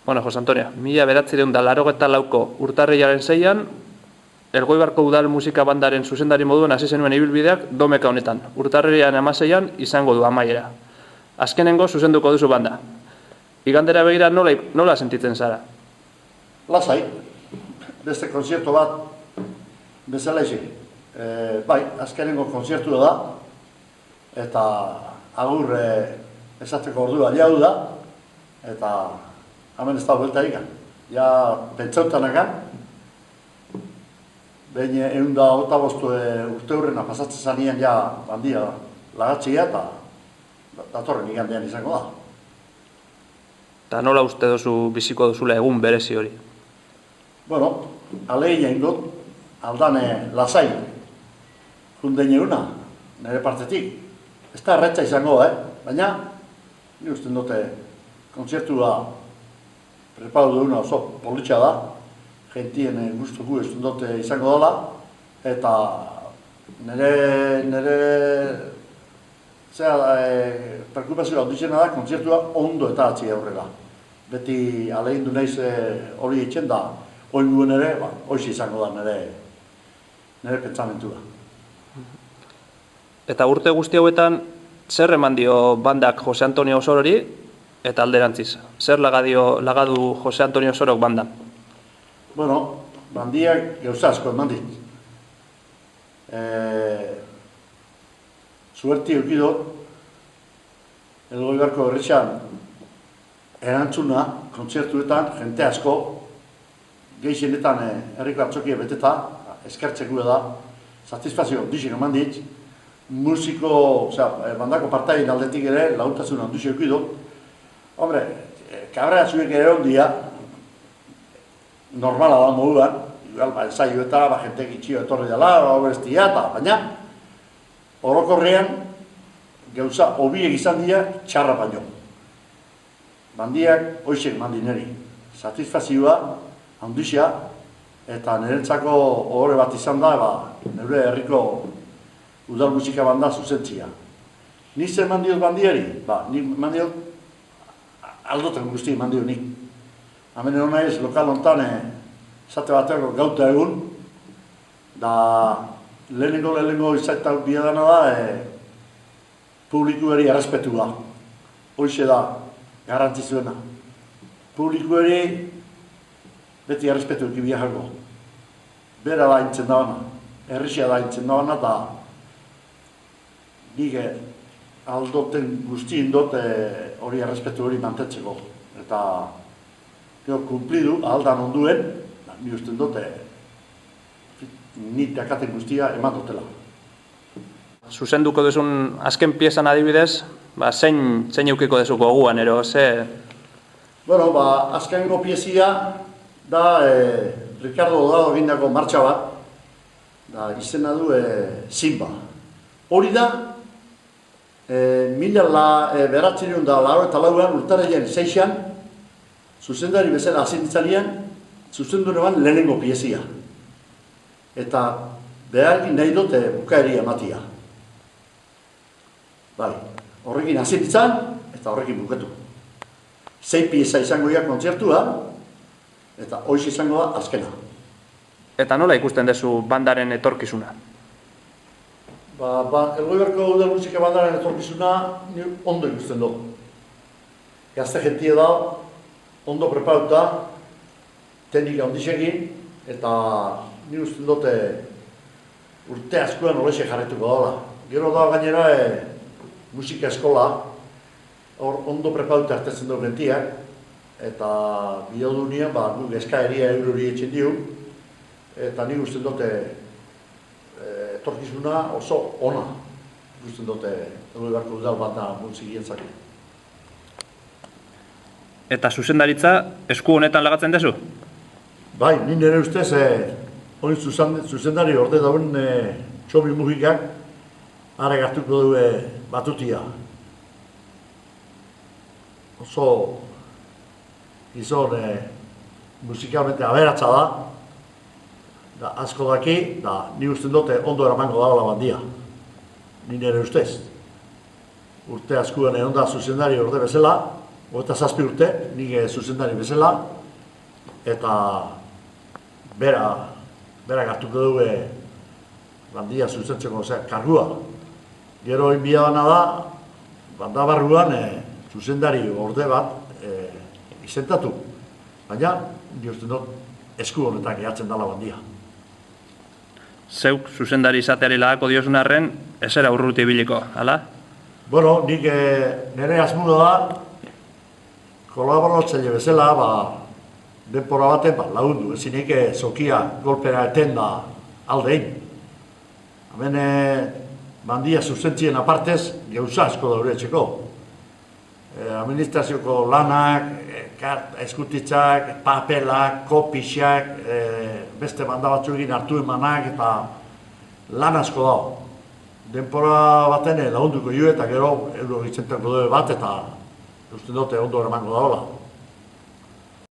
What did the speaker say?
Bueno, Jose Antonio, 1984ko urtarrilaren 6an, Elgoibarko Udal Musika Bandaren zuzendari moduan hasi zenuen ibilbideak domeka honetan. Urtarrilaren 16an izango du amaiera. Azkenengo zuzenduko duzu banda. Igandera begira nola sentitzen zara? Lasai, beste konzertu bat bezala ezi. Bai, azkenengo konzertu da, eta agur esateko ordua jau da, eta hemen ez da buelta ikan. Ja, pentsautanakan, behin 125 urte hurrena pasatzen zanean ja bandia lagatxia eta datorren igandean izango da. Eta nola uste duzu biziko duzula egun berezi hori? Bueno, alegin egin dut, aldane lasai jundein eguna, nire partetik. Ez da erretza izango, baina ni usten dute kontzertua preparo duguna oso politxa da, gentien gustuko usten dute izango dela, eta nire perkupazioa duzena da kontzertua ondo eta atzi aurrera. Beti alegin du naiz hori etxen da, oinguen ere, hoiz izango da nire pentsamentua. Eta urte guzti hauetan, zer eman dio bandak Jose Antonio Osorori eta alderantziz? Zer lagadu Jose Antonio Osorok bandan? Bueno, bandiak gauza asko eman dit. Zuerti eukidot, Elgoibarko herritxan erantzuna, kontzertuetan, jente asko, gehienetan herriko atzokia beteta, eskertzeko da, satisfazio handixen eman dit, musiko, bandako partain aldetik ere, laguntasun handixen eukidot. Hombre, kabrea zuek ere ondia, normala da moduan, ensaioetara, jente gitxio etorri dela, obestia, baina, orokorrean, gauza hobiek izan dira txarra baino. Bandiak hoixek mandineri. Satisfazioa, handixea, eta nirentzako ohore bat izan da, nire herriko udal musika banda zuzentzia. Ni zer mandiot bandieri? Ni mandiot aldoten guzti mandiot nik. Hemen egon naiz, lokal hontan, esate bateko gauta egun, da lehenengo izaitak biedana da, publikuari errespetua. Hoixe da, garantzizuena. Publikuari beti errespetu eki biajarko. Bera da intzen dabana, herrixia da intzen dabana, eta nik aldoten guztien dut hori errespetu hori mantetzeko. Eta kumplidu, aldan onduen, ni usten dut, ni dakaten guztia eman dutela. Zuzenduko duzun azken piezan adibidez, zein eukiko duzu goguan, ero, ze? Bueno, azkengo piezia da Ricardo Dodado egindako martxa bat, da izena du Simba. Hori da, 1994an urtarriaren 6an, zuzendari bezala azinditzalian, zuzendu neban lehenengo piezia. Eta behargin nahi dute bukaeria ematia. Bai, horrekin azinditzan, eta horrekin bukatu. 6 pieza izango dira kontzertua, eta hoiz izango da azkena. Eta nola ikusten duzu bandaren etorkizuna? Elgoibarko udal musika bandaren etorkizuna ni ondo ikusten du. Gazte jentie da, ondo preparatuta, teknika ondixekin, eta ni usten dute urte askoan horrexe jarretuko dela. Gero da gainera musika eskola, hor ondo preparatuta hartetzen du gentiak, eta bideodunien guk eskaeria eurori etxen diu, eta nik usten dute etorkizuna oso ona ikusten dute Elgoibarko udal banda musikientzako. Eta zuzendaritza esku honetan lagatzen duzu? Bai, ni nire ustez hori zuzendari orde dauen Txomi Mujikak are gartuko du batutia. Oso gizon musikalmente aberatsa da, asko daki, da ni usten dute ondo eramango dala bandia. Ni nire ustez. Urte askuen egon da zuzendari orde bezala, 27 urte, nik zuzendari bezala, eta berak hartuko du bandia zuzentzeko kargua. Gero inbia dana da, banda barruan zuzendari orde bat izentatu. Baina, diozten dut, esku honetan gehatzen dala bandia. Zeuk zuzendari izateari lagako diozun arren, ezera urruti biliko, hala? Bueno, nik nire asmuno da, kolaboratzaile bezala, denpora baten lagundu, ezinik zokia golpera eten da aldein. Hemen bandia zuzentzien apartez, gauza asko daure etxeko. Administrazioko lanak, eskutitzak, papelak, kopixak, beste banda batzuekin hartu emanak eta lan asko dago. Denpora baten lagunduko jo eta gero euro gitzentako dugu bat eta uste dute ondo eramango daola.